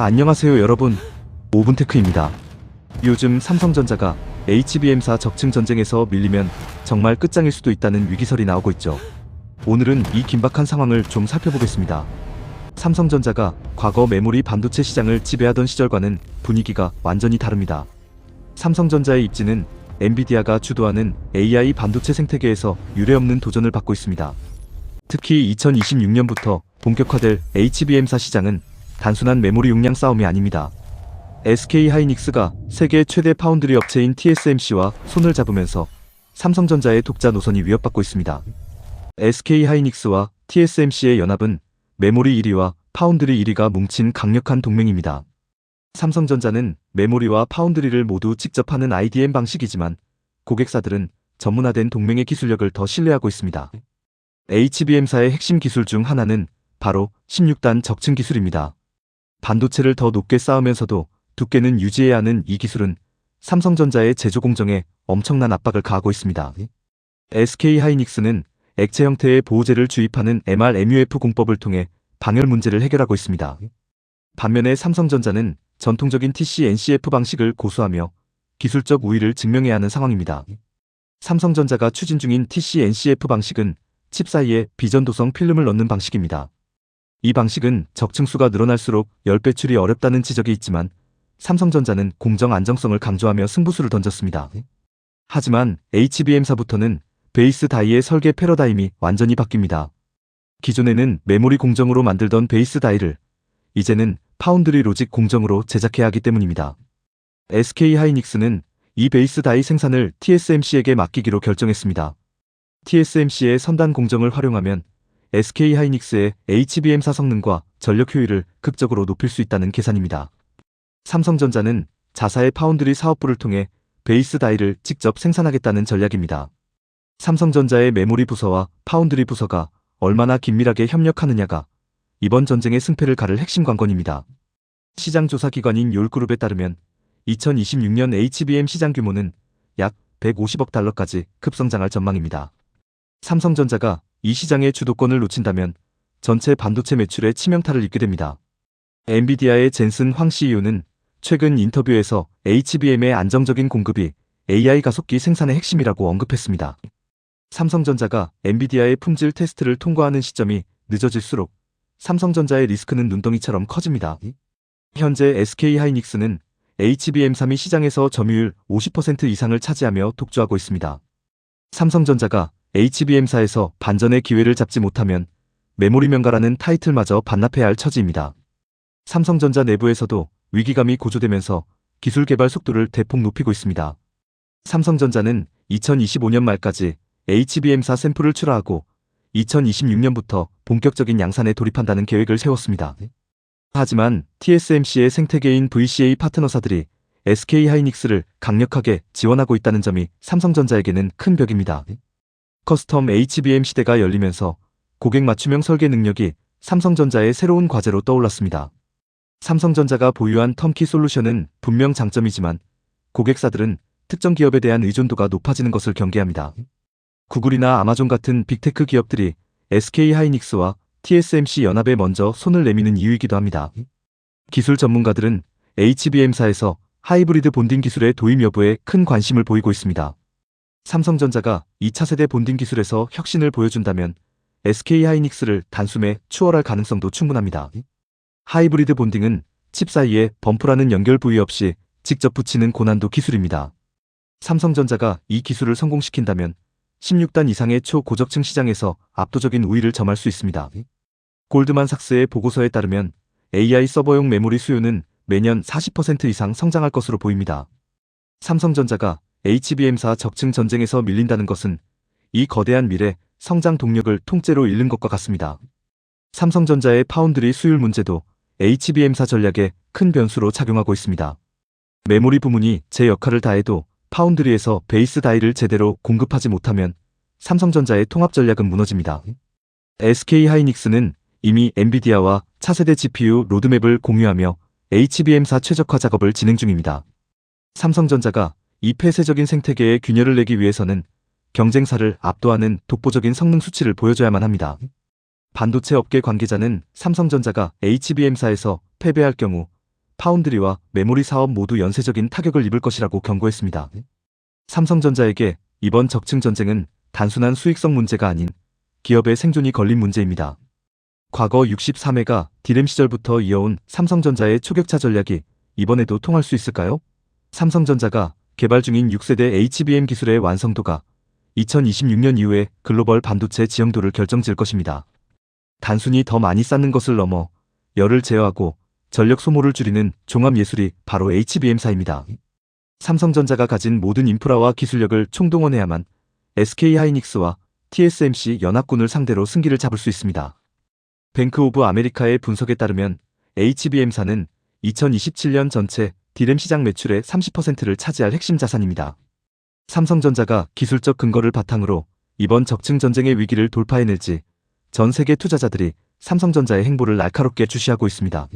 안녕하세요 여러분, 오븐테크입니다. 요즘 삼성전자가 HBM사 적층 전쟁에서 밀리면 정말 끝장일 수도 있다는 위기설이 나오고 있죠. 오늘은 이 긴박한 상황을 좀 살펴보겠습니다. 삼성전자가 과거 메모리 반도체 시장을 지배하던 시절과는 분위기가 완전히 다릅니다. 삼성전자의 입지는 엔비디아가 주도하는 AI 반도체 생태계에서 유례없는 도전을 받고 있습니다. 특히 2026년부터 본격화될 HBM사 시장은 단순한 메모리 용량 싸움이 아닙니다. SK하이닉스가 세계 최대 파운드리 업체인 TSMC와 손을 잡으면서 삼성전자의 독자 노선이 위협받고 있습니다. SK하이닉스와 TSMC의 연합은 메모리 1위와 파운드리 1위가 뭉친 강력한 동맹입니다. 삼성전자는 메모리와 파운드리를 모두 직접 하는 IDM 방식이지만 고객사들은 전문화된 동맹의 기술력을 더 신뢰하고 있습니다. HBM사의 핵심 기술 중 하나는 바로 16단 적층 기술입니다. 반도체를 더 높게 쌓으면서도 두께는 유지해야 하는 이 기술은 삼성전자의 제조 공정에 엄청난 압박을 가하고 있습니다. SK하이닉스는 액체 형태의 보호제를 주입하는 MR-MUF 공법을 통해 방열 문제를 해결하고 있습니다. 반면에 삼성전자는 전통적인 TC-NCF 방식을 고수하며 기술적 우위를 증명해야 하는 상황입니다. 삼성전자가 추진 중인 TC-NCF 방식은 칩 사이에 비전도성 필름을 넣는 방식입니다. 이 방식은 적층수가 늘어날수록 열 배출이 어렵다는 지적이 있지만 삼성전자는 공정 안정성을 강조하며 승부수를 던졌습니다. 하지만 HBM사부터는 베이스 다이의 설계 패러다임이 완전히 바뀝니다. 기존에는 메모리 공정으로 만들던 베이스 다이를 이제는 파운드리 로직 공정으로 제작해야 하기 때문입니다. SK하이닉스는 이 베이스 다이 생산을 TSMC에게 맡기기로 결정했습니다. TSMC의 선단 공정을 활용하면 SK하이닉스의 HBM사 성능과 전력 효율을 극적으로 높일 수 있다는 계산입니다. 삼성전자는 자사의 파운드리 사업부를 통해 베이스 다이를 직접 생산하겠다는 전략입니다. 삼성전자의 메모리 부서와 파운드리 부서가 얼마나 긴밀하게 협력하느냐가 이번 전쟁의 승패를 가를 핵심 관건입니다. 시장 조사 기관인 욜그룹에 따르면 2026년 HBM 시장 규모는 약 150억 달러까지 급성장할 전망입니다. 삼성전자가 이 시장의 주도권을 놓친다면 전체 반도체 매출에 치명타를 입게 됩니다. 엔비디아의 젠슨 황 CEO는 최근 인터뷰에서 HBM의 안정적인 공급이 AI 가속기 생산의 핵심이라고 언급했습니다. 삼성전자가 엔비디아의 품질 테스트를 통과하는 시점이 늦어질수록 삼성전자의 리스크는 눈덩이처럼 커집니다. 현재 SK하이닉스는 HBM3이 시장에서 점유율 50% 이상을 차지하며 독주하고 있습니다. 삼성전자가 HBM사에서 반전의 기회를 잡지 못하면 메모리 명가라는 타이틀마저 반납해야 할 처지입니다. 삼성전자 내부에서도 위기감이 고조되면서 기술 개발 속도를 대폭 높이고 있습니다. 삼성전자는 2025년 말까지 HBM사 샘플을 출하하고 2026년부터 본격적인 양산에 돌입한다는 계획을 세웠습니다. 하지만 TSMC의 생태계인 VCA 파트너사들이 SK하이닉스를 강력하게 지원하고 있다는 점이 삼성전자에게는 큰 벽입니다. 커스텀 HBM 시대가 열리면서 고객 맞춤형 설계 능력이 삼성전자의 새로운 과제로 떠올랐습니다. 삼성전자가 보유한 텀키 솔루션은 분명 장점이지만 고객사들은 특정 기업에 대한 의존도가 높아지는 것을 경계합니다. 구글이나 아마존 같은 빅테크 기업들이 SK하이닉스와 TSMC 연합에 먼저 손을 내미는 이유이기도 합니다. 기술 전문가들은 HBM사에서 하이브리드 본딩 기술의 도입 여부에 큰 관심을 보이고 있습니다. 삼성전자가 2차 세대 본딩 기술에서 혁신을 보여준다면 SK하이닉스를 단숨에 추월할 가능성도 충분합니다. 하이브리드 본딩은 칩 사이에 범프라는 연결 부위 없이 직접 붙이는 고난도 기술입니다. 삼성전자가 이 기술을 성공시킨다면 16단 이상의 초고적층 시장에서 압도적인 우위를 점할 수 있습니다. 골드만삭스의 보고서에 따르면 AI 서버용 메모리 수요는 매년 40% 이상 성장할 것으로 보입니다. 삼성전자가 HBM사 적층 전쟁에서 밀린다는 것은 이 거대한 미래 성장 동력을 통째로 잃는 것과 같습니다. 삼성전자의 파운드리 수율 문제도 HBM사 전략에 큰 변수로 작용하고 있습니다. 메모리 부문이 제 역할을 다해도 파운드리에서 베이스 다이를 제대로 공급하지 못하면 삼성전자의 통합 전략은 무너집니다. SK하이닉스는 이미 엔비디아와 차세대 GPU 로드맵을 공유하며 HBM사 최적화 작업을 진행 중입니다. 삼성전자가 이 폐쇄적인 생태계에 균열을 내기 위해서는 경쟁사를 압도하는 독보적인 성능 수치를 보여줘야만 합니다. 반도체 업계 관계자는 삼성전자가 HBM사에서 패배할 경우 파운드리와 메모리 사업 모두 연쇄적인 타격을 입을 것이라고 경고했습니다. 삼성전자에게 이번 적층 전쟁은 단순한 수익성 문제가 아닌 기업의 생존이 걸린 문제입니다. 과거 63회가 D램 시절부터 이어온 삼성전자의 초격차 전략이 이번에도 통할 수 있을까요? 삼성전자가 개발 중인 6세대 HBM 기술의 완성도가 2026년 이후에 글로벌 반도체 지형도를 결정질 것입니다. 단순히 더 많이 쌓는 것을 넘어 열을 제어하고 전력 소모를 줄이는 종합 예술이 바로 HBM사입니다. 삼성전자가 가진 모든 인프라와 기술력을 총동원해야만 SK하이닉스와 TSMC 연합군을 상대로 승기를 잡을 수 있습니다. 뱅크 오브 아메리카의 분석에 따르면 HBM사는 2027년 전체 D램 시장 매출의 30%를 차지할 핵심 자산입니다. 삼성전자가 기술적 근거를 바탕으로 이번 적층 전쟁의 위기를 돌파해낼지 전 세계 투자자들이 삼성전자의 행보를 날카롭게 주시하고 있습니다.